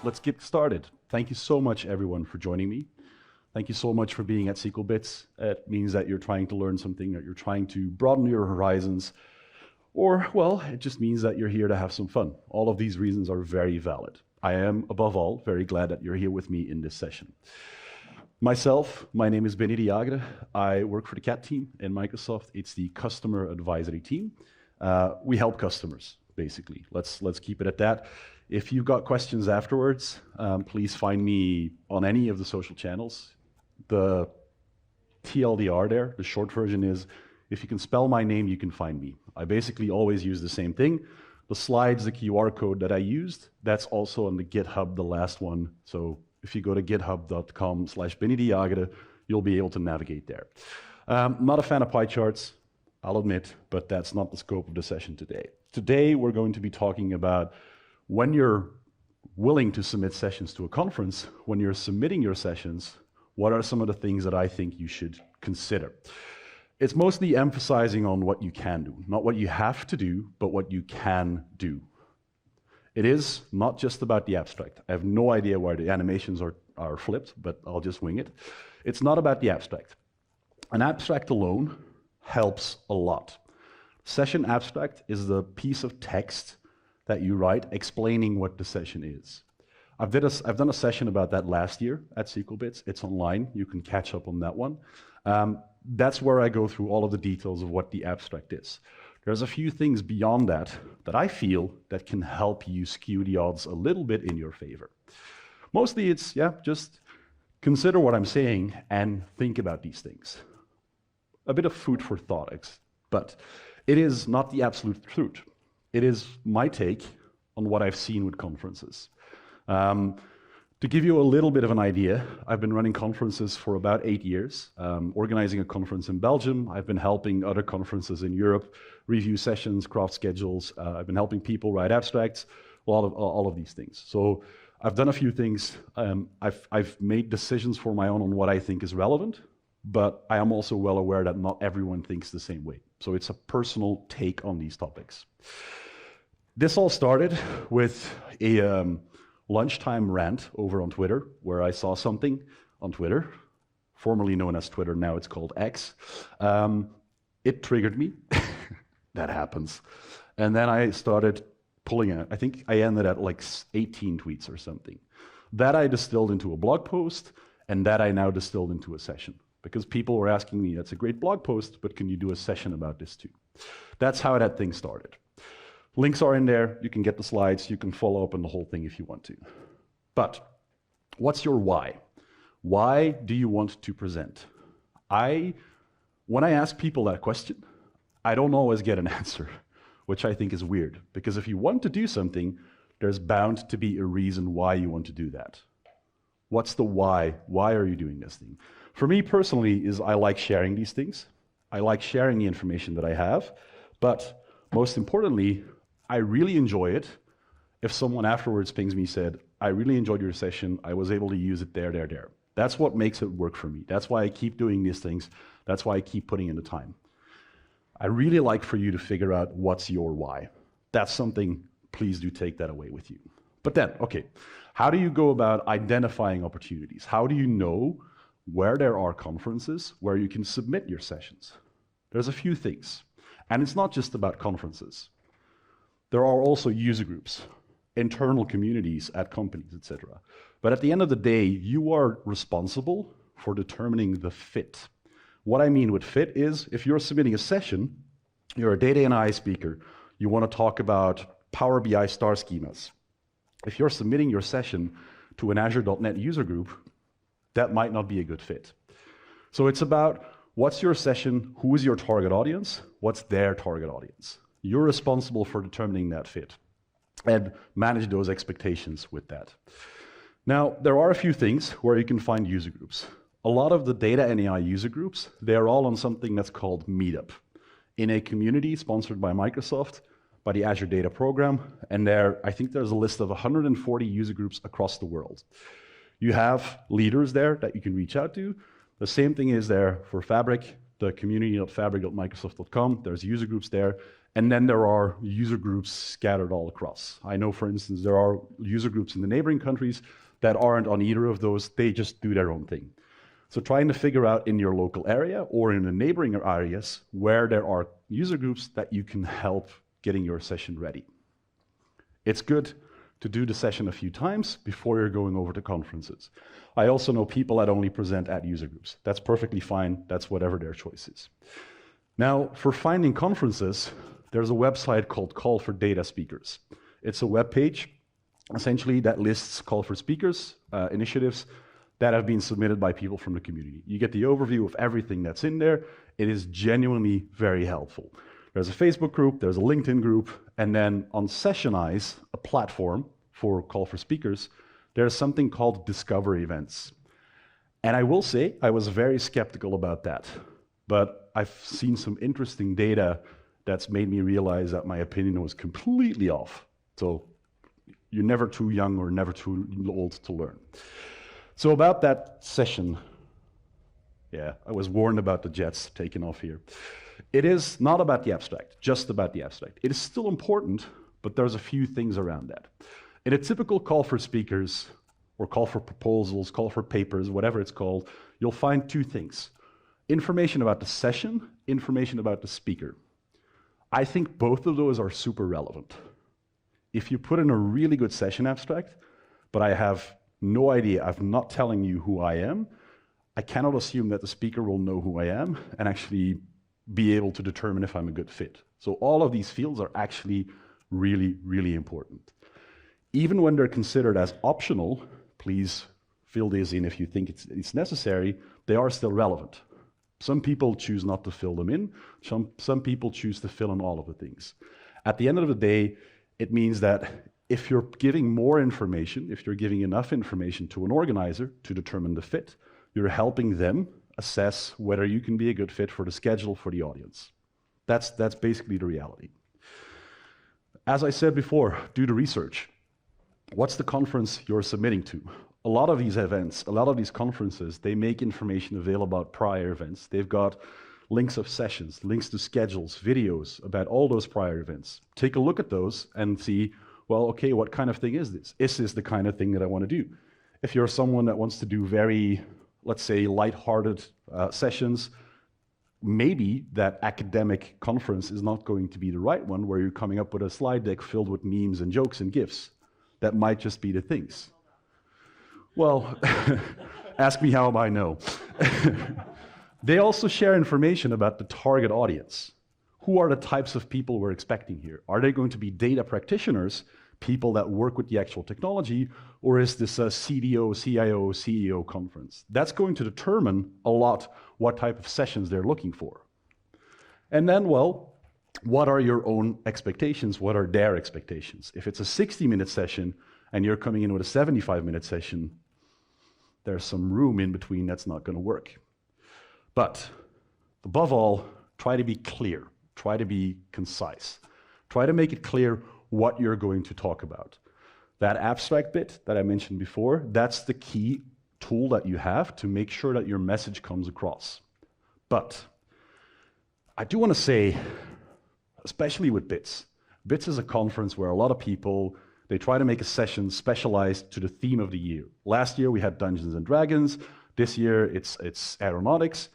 let's get started. Thank you so much, everyone, for joining me. Thank you so much for being at SQL Bits. It means that you're trying to learn something, that you're trying to broaden your horizons, or, well, it just means that you're here to have some fun. All of these reasons are very valid. I am, above all, very glad that you're here with me in this session. Myself, my name is Benny de Jager. I work for the CAT team in Microsoft. It's the customer advisory team. We help customers, basically. Let's keep it at that. If you've got questions afterwards, please find me on any of the social channels. The TLDR there, the short version is, if you can spell my name, you can find me. I basically always use the same thing. The slides, the QR code that I used, that's also on the GitHub, the last one. So if you go to github.com/BennyDeJager, you'll be able to navigate there. Not a fan of pie charts, I'll admit, but that's not the scope of the session today. Today, we're going to be talking about when you're willing to submit sessions to a conference, when you're submitting your sessions, what are some of the things that I think you should consider? It's mostly emphasizing on what you can do, not what you have to do, but what you can do. It is not just about the abstract. I have no idea why the animations are flipped, but I'll just wing it. It's not about the abstract. An abstract alone helps a lot. Session abstract is the piece of text that you write explaining what the session is. I've done a session about that last year at SQL Bits. It's online. You can catch up on that one. That's where I go through all of the details of what the abstract is. There's a few things beyond that that I feel that can help you skew the odds a little bit in your favor. Mostly it's, just consider what I'm saying and think about these things. A bit of food for thought, but it is not the absolute truth. It is my take on what I've seen with conferences. To give you a little bit of an idea, I've been running conferences for about 8 years, organizing a conference in Belgium. I've been helping other conferences in Europe review sessions, craft schedules. I've been helping people write abstracts, all of these things. So I've done a few things. I've made decisions for my own on what I think is relevant, but I am also well aware that not everyone thinks the same way. So it's a personal take on these topics. This all started with a lunchtime rant over on Twitter, where I saw something on Twitter, formerly known as Twitter, now it's called X. It triggered me. That happens. And then I started pulling it. I think I ended at like 18 tweets or something. That I distilled into a blog post, and that I now distilled into a session. Because people were asking me, that's a great blog post, but can you do a session about this too? That's how that thing started. Links are in there, you can get the slides, you can follow up on the whole thing if you want to. But what's your why? Why do you want to present? When I ask people that question, I don't always get an answer, which I think is weird, because if you want to do something, there's bound to be a reason why you want to do that. What's the why? Why are you doing this thing? For me personally, I like sharing these things. I like sharing the information that I have, but most importantly, I really enjoy it if someone afterwards pings me, said, I really enjoyed your session, I was able to use it there. That's what makes it work for me. That's why I keep doing these things. That's why I keep putting in the time. I really like for you to figure out what's your why. That's something, please do take that away with you. But then, okay, how do you go about identifying opportunities? How do you know where there are conferences where you can submit your sessions? There's a few things. And it's not just about conferences. There are also user groups, internal communities at companies, etc. But at the end of the day, you are responsible for determining the fit. What I mean with fit is, if you're submitting a session, you're a data and AI speaker, you want to talk about Power BI star schemas. If you're submitting your session to an Azure.NET user group, that might not be a good fit. So it's about, what's your session, who is your target audience, what's their target audience? You're responsible for determining that fit and manage those expectations with that. Now, there are a few things where you can find user groups. A lot of the data and AI user groups, they're all on something that's called Meetup, in a community sponsored by Microsoft, by the Azure Data Program, and I think there's a list of 140 user groups across the world. You have leaders there that you can reach out to. The same thing is there for Fabric, the community.fabric.microsoft.com. There's user groups there. And then there are user groups scattered all across. I know, for instance, there are user groups in the neighboring countries that aren't on either of those. They just do their own thing. So trying to figure out in your local area or in the neighboring areas where there are user groups that you can help getting your session ready. It's good to do the session a few times before you're going over to conferences. I also know people that only present at user groups. That's perfectly fine. That's whatever their choice is. Now, for finding conferences, there's a website called Call for Data Speakers. It's a web page, essentially, that lists call for speakers, initiatives that have been submitted by people from the community. You get the overview of everything that's in there. It is genuinely very helpful. There's a Facebook group, there's a LinkedIn group, and then on Sessionize, a platform for call for speakers, there's something called Discover Events. And I will say, I was very skeptical about that, but I've seen some interesting data that's made me realize that my opinion was completely off. So you're never too young or never too old to learn. So about that session, yeah, I was warned about the jets taking off here. It is not about the abstract, just about the abstract. It is still important, but there's a few things around that. In a typical call for speakers, or call for proposals, call for papers, whatever it's called, you'll find two things. Information about the session, information about the speaker. I think both of those are super relevant. If you put in a really good session abstract, but I have no idea, I'm not telling you who I am, I cannot assume that the speaker will know who I am and actually be able to determine if I'm a good fit. So all of these fields are actually really, really important. Even when they're considered as optional, please fill these in if you think it's necessary, they are still relevant. Some people choose not to fill them in. Some people choose to fill in all of the things. At the end of the day, it means that if you're giving more information, if you're giving enough information to an organizer to determine the fit, you're helping them assess whether you can be a good fit for the schedule for the audience. That's basically the reality. As I said before, do the research. What's the conference you're submitting to? A lot of these events, a lot of these conferences, they make information available about prior events. They've got links of sessions, links to schedules, videos about all those prior events. Take a look at those and see, well, okay, what kind of thing is this? Is this the kind of thing that I want to do? If you're someone that wants to do very, let's say, lighthearted sessions, maybe that academic conference is not going to be the right one where you're coming up with a slide deck filled with memes and jokes and GIFs. That might just be the things. Well, ask me how I know. They also share information about the target audience. Who are the types of people we're expecting here? Are they going to be data practitioners, people that work with the actual technology, or is this a CDO, CIO, CEO conference? That's going to determine a lot what type of sessions they're looking for. And then, well, what are your own expectations? What are their expectations? If it's a 60-minute session and you're coming in with a 75-minute session, there's some room in between that's not going to work. But above all, try to be clear. Try to be concise. Try to make it clear what you're going to talk about. That abstract bit that I mentioned before, that's the key tool that you have to make sure that your message comes across. But I do want to say, especially with BITS, BITS is a conference where a lot of people, they try to make a session specialized to the theme of the year. Last year we had Dungeons and Dragons. This year it's aeronautics.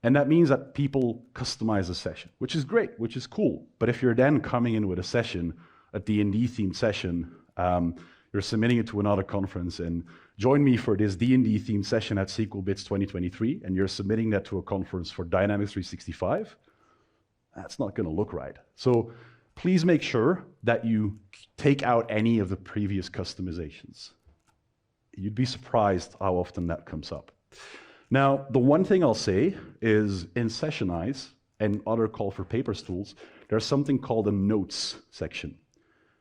And that means that people customize a session, which is great, which is cool. But if you're then coming in with a session, a D&D themed session, you're submitting it to another conference and join me for this D&D themed session at SQL BITS 2023, and you're submitting that to a conference for Dynamics 365, that's not going to look right. So please make sure that you take out any of the previous customizations. You'd be surprised how often that comes up. Now, the one thing I'll say is in Sessionize and other call for papers tools, there's something called a notes section.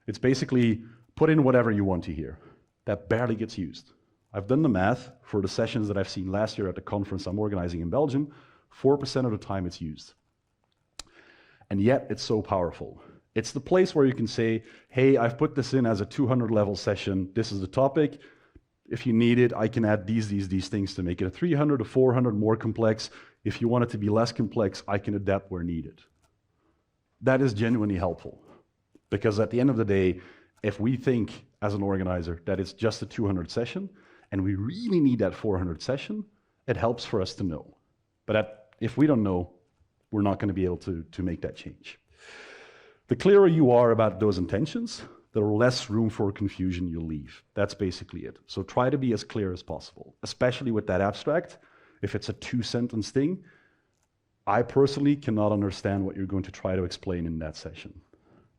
It's basically put in whatever you want to hear. That barely gets used. I've done the math for the sessions that I've seen last year at the conference I'm organizing in Belgium. 4% of the time it's used. And yet it's so powerful. It's the place where you can say, hey, I've put this in as a 200 level session. This is the topic. If you need it, I can add these things to make it a 300 or 400 more complex. If you want it to be less complex, I can adapt where needed. That is genuinely helpful. Because at the end of the day, if we think as an organizer that it's just a 200 session, and we really need that 400 session, it helps for us to know. But if we don't know, we're not going to be able to make that change. The clearer you are about those intentions, the less room for confusion you'll leave. That's basically it. So try to be as clear as possible, especially with that abstract. If it's a 2-sentence thing, I personally cannot understand what you're going to try to explain in that session.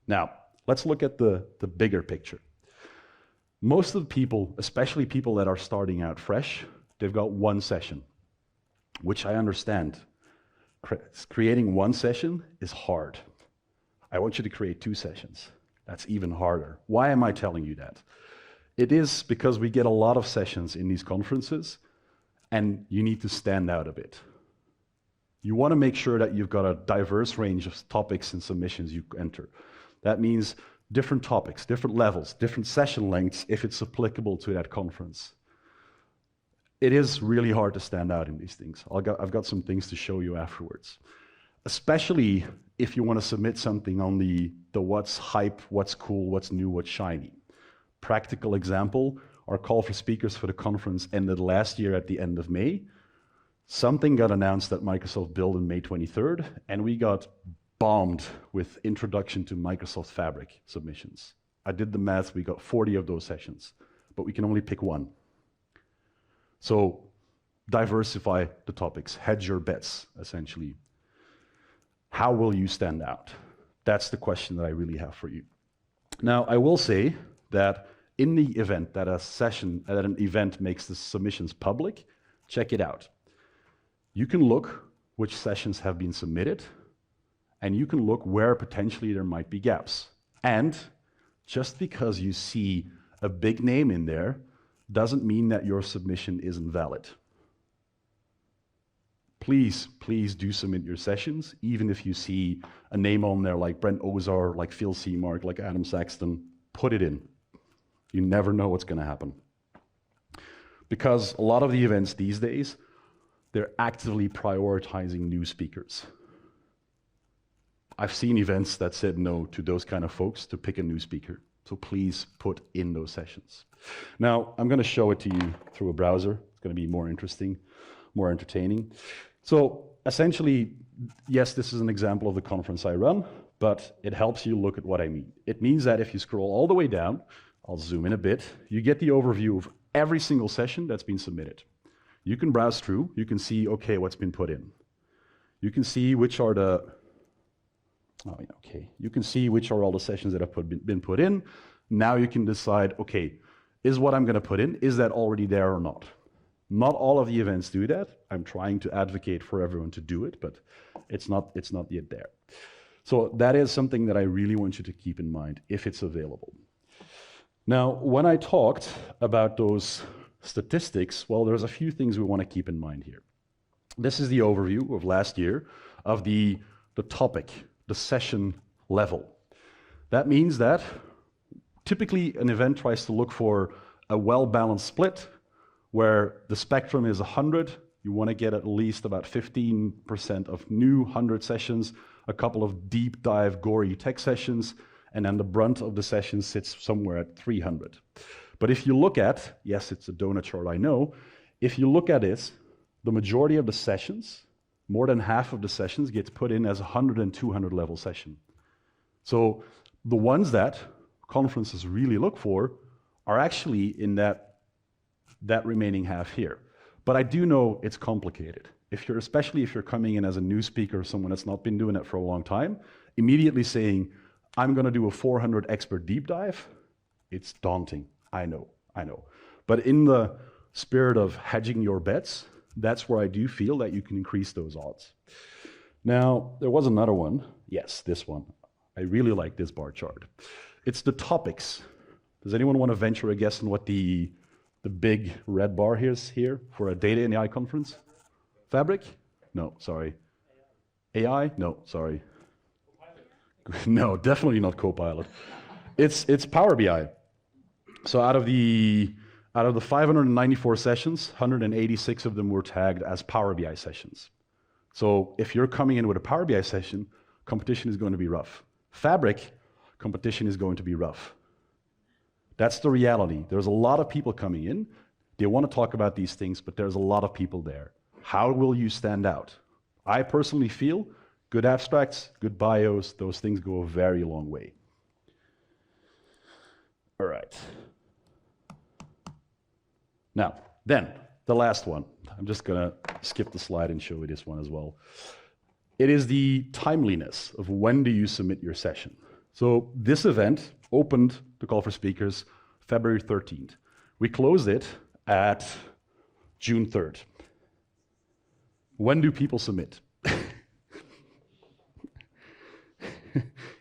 Now, let's look at the bigger picture. Most of the people, especially people that are starting out fresh, they've got one session, which I understand. Creating one session is hard. I want you to create 2 sessions. That's even harder. Why am I telling you that? It is because we get a lot of sessions in these conferences, and you need to stand out a bit. You want to make sure that you've got a diverse range of topics and submissions you enter. That means different topics, different levels, different session lengths if it's applicable to that conference. It is really hard to stand out in these things. I've got some things to show you afterwards. Especially if you want to submit something on the what's hype, what's cool, what's new, what's shiny. Practical example, our call for speakers for the conference ended last year at the end of May. Something got announced at Microsoft Build on May 23rd, and we got bombed with introduction to Microsoft Fabric submissions. I did the math, we got 40 of those sessions, but we can only pick one. So diversify the topics, hedge your bets, essentially. How will you stand out? That's the question that I really have for you. Now, I will say that in the event that an event makes the submissions public, check it out. You can look which sessions have been submitted, and you can look where potentially there might be gaps. And just because you see a big name in there doesn't mean that your submission isn't valid. Please do submit your sessions, even if you see a name on there like Brent Ozar, like Phil Seamark, like Adam Saxton, put it in. You never know what's going to happen. Because a lot of the events these days, they're actively prioritizing new speakers. I've seen events that said no to those kind of folks to pick a new speaker. So please put in those sessions. Now, I'm going to show it to you through a browser. It's going to be more interesting, more entertaining. So essentially, yes, this is an example of the conference I run, but it helps you look at what I mean. It means that if you scroll all the way down, I'll zoom in a bit, you get the overview of every single session that's been submitted. You can browse through, you can see, okay, what's been put in. You can see which are you can see which are all the sessions that have been put in. Now you can decide, okay, is what I'm going to put in, is that already there or not? Not all of the events do that. I'm trying to advocate for everyone to do it, but it's not yet there. So that is something that I really want you to keep in mind if it's available. Now, when I talked about those statistics, well, there's a few things we want to keep in mind here. This is the overview of last year of the topic, the session level. That means that typically an event tries to look for a well-balanced split where the spectrum is 100. You want to get at least about 15% of new 100 sessions, a couple of deep dive gory tech sessions, and then the brunt of the session sits somewhere at 300. But if you look at, yes, it's a donut chart, I know, if you look at it, the majority of the sessions, more than half of the sessions gets put in as a 100 and 200 level session. So the ones that conferences really look for are actually in that remaining half here. But I do know it's complicated. Especially if you're coming in as a new speaker, someone that's not been doing it for a long time, immediately saying, I'm going to do a 400 expert deep dive, it's daunting. I know. But in the spirit of hedging your bets, that's where I do feel that you can increase those odds. Now, there was another one. Yes, this one. I really like this bar chart. It's the topics. Does anyone want to venture a guess on what the big red bar is here for a data and AI conference? Fabric? No, sorry. AI? No, sorry. No, definitely not Copilot. It's Power BI. So out of the 594 sessions, 186 of them were tagged as Power BI sessions. So if you're coming in with a Power BI session, competition is going to be rough. Fabric, competition is going to be rough. That's the reality. There's a lot of people coming in. They want to talk about these things, but there's a lot of people there. How will you stand out? I personally feel good abstracts, good bios, those things go a very long way. All right. Now, then, the last one. I'm just going to skip the slide and show you this one as well. It is the timeliness of when do you submit your session. So this event opened the call for speakers February 13th. We closed it at June 3rd. When do people submit?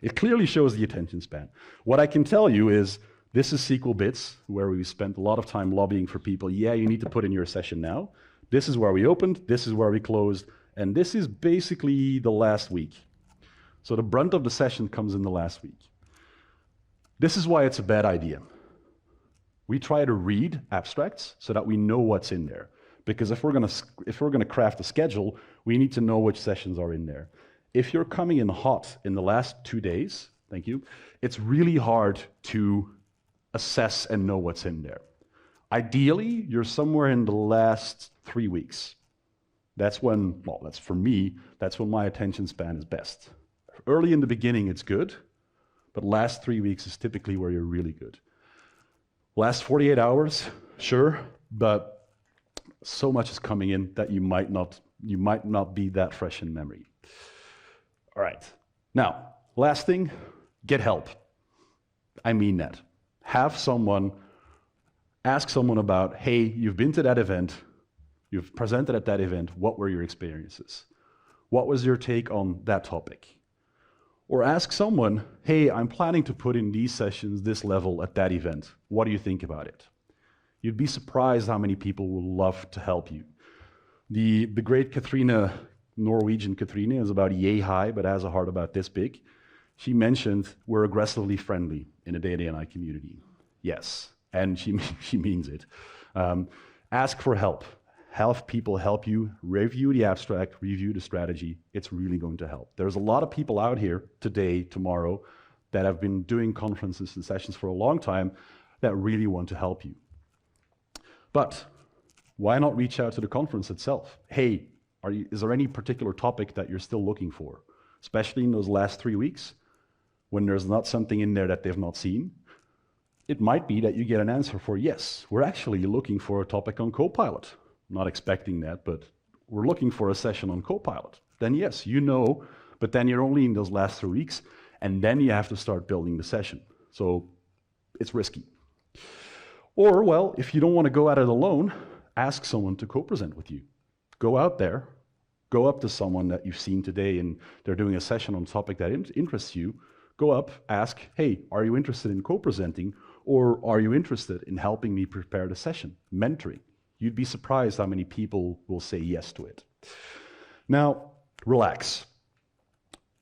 It clearly shows the attention span. What I can tell you is this is SQL Bits, where we spent a lot of time lobbying for people. Yeah, you need to put in your session now. This is where we opened, this is where we closed, and this is basically the last week. So the brunt of the session comes in the last week. This is why it's a bad idea. We try to read abstracts so that we know what's in there. Because if we're going to craft a schedule, we need to know which sessions are in there. If you're coming in hot in the last 2 days, thank you, it's really hard to assess and know what's in there. Ideally, you're somewhere in the last 3 weeks. That's when, well, that's for me, that's when my attention span is best. Early in the beginning, it's good, but last 3 weeks is typically where you're really good. Last 48 hours, sure, but so much is coming in that you might not be that fresh in memory. All right. Now, last thing, get help. I mean that. Have someone, ask someone about, hey, you've been to that event, you've presented at that event, what were your experiences? What was your take on that topic? Or ask someone, hey, I'm planning to put in these sessions, this level at that event. What do you think about it? You'd be surprised how many people will love to help you. The great Katrina, Norwegian Katrina, is about yay high, but has a heart about this big. She mentioned we're aggressively friendly in the data and I community. Yes, and she means it. Ask for help. Have people help you review the abstract, review the strategy. It's really going to help. There's a lot of people out here today, tomorrow, that have been doing conferences and sessions for a long time that really want to help you. But why not reach out to the conference itself? Hey, is there any particular topic that you're still looking for? Especially in those last 3 weeks, when there's not something in there that they've not seen. It might be that you get an answer for, yes, we're actually looking for a topic on Copilot. Not expecting that, but we're looking for a session on Copilot. Then yes, you know, but then you're only in those last 3 weeks, and then you have to start building the session. So it's risky. Or, well, if you don't want to go at it alone, ask someone to co-present with you. Go out there, go up to someone that you've seen today and they're doing a session on a topic that interests you. Go up, ask, hey, are you interested in co-presenting, or are you interested in helping me prepare the session, mentoring? You'd be surprised how many people will say yes to it. Now, relax.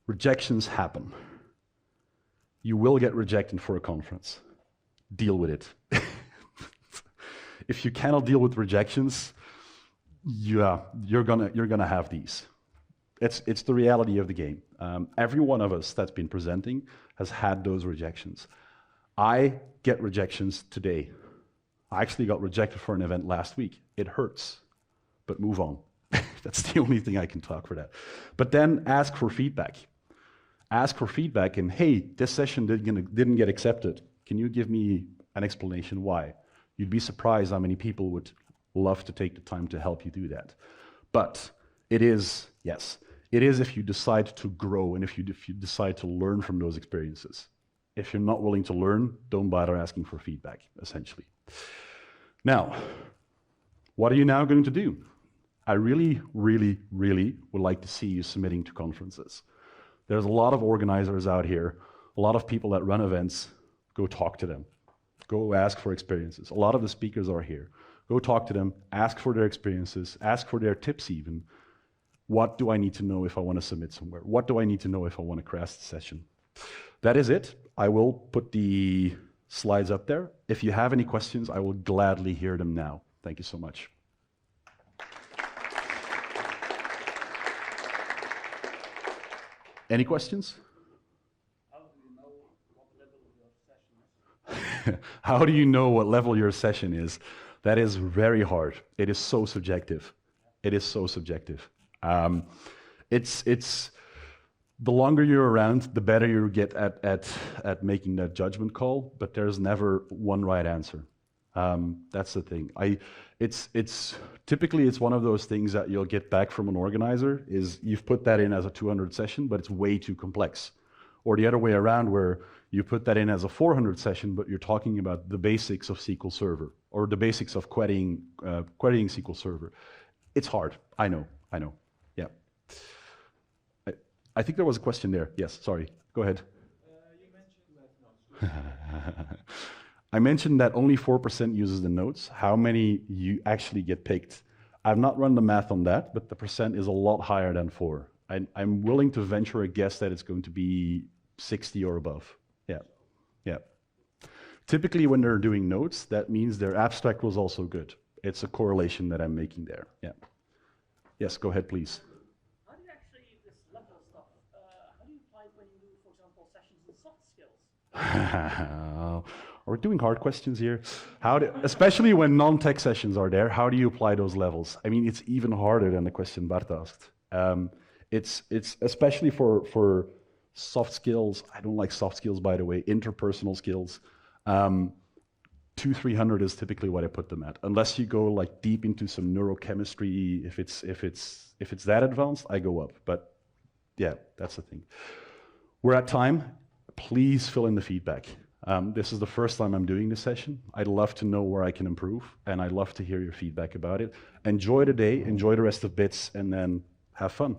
Rejections happen. You will get rejected for a conference. Deal with it. If you cannot deal with rejections, yeah, you're gonna have these. It's the reality of the game. Every one of us that's been presenting has had those rejections. I get rejections today. I actually got rejected for an event last week. It hurts, but move on. That's the only thing I can talk for that. But then ask for feedback. Ask for feedback and, hey, this session didn't get accepted. Can you give me an explanation why? You'd be surprised how many people would love to take the time to help you do that. But it is, yes, it is if you decide to grow and if you decide to learn from those experiences. If you're not willing to learn, don't bother asking for feedback, essentially. Now, what are you now going to do? I really, really, really would like to see you submitting to conferences. There's a lot of organizers out here, a lot of people that run events. Go talk to them. Go ask for experiences. A lot of the speakers are here. Go talk to them, ask for their experiences, ask for their tips even. What do I need to know if I want to submit somewhere? What do I need to know if I want to craft a session? That is it. I will put the slides up there. If you have any questions, I will gladly hear them now. Thank you so much. Any questions? How do you know what level your session is? How do you know what level your session is? That is very hard. It is so subjective. It is so subjective. Um, it's the longer you're around, the better you get at making that judgment call. But there's never one right answer. That's the thing. It's typically it's one of those things that you'll get back from an organizer is you've put that in as a 200 session, but it's way too complex. Or the other way around, where you put that in as a 400 session, but you're talking about the basics of SQL Server or the basics of querying SQL Server. It's hard. I know. Yeah. I, I think there was a question there. Yes, sorry. Go ahead. You mentioned that notes. I mentioned that only 4% uses the notes. How many you actually get picked? I've not run the math on that, but the percent is a lot higher than 4. I'm willing to venture a guess that it's going to be 60 or above. Yeah, yeah. Typically, when they're doing notes, that means their abstract was also good. It's a correlation that I'm making there. Yeah. Yes, go ahead, please. How do you actually, this level stuff, how do you apply it when you do, for example, sessions in soft skills? We're doing hard questions here. Especially when non-tech sessions are there, how do you apply those levels? I mean, it's even harder than the question Bart asked. It's especially for soft skills. I don't like soft skills, by the way. Interpersonal skills. 200-300 is typically what I put them at. Unless you go like deep into some neurochemistry, if it's that advanced, I go up. But yeah, that's the thing. We're at time. Please fill in the feedback. This is the first time I'm doing this session. I'd love to know where I can improve, and I'd love to hear your feedback about it. Enjoy the day, enjoy the rest of bits, and then have fun.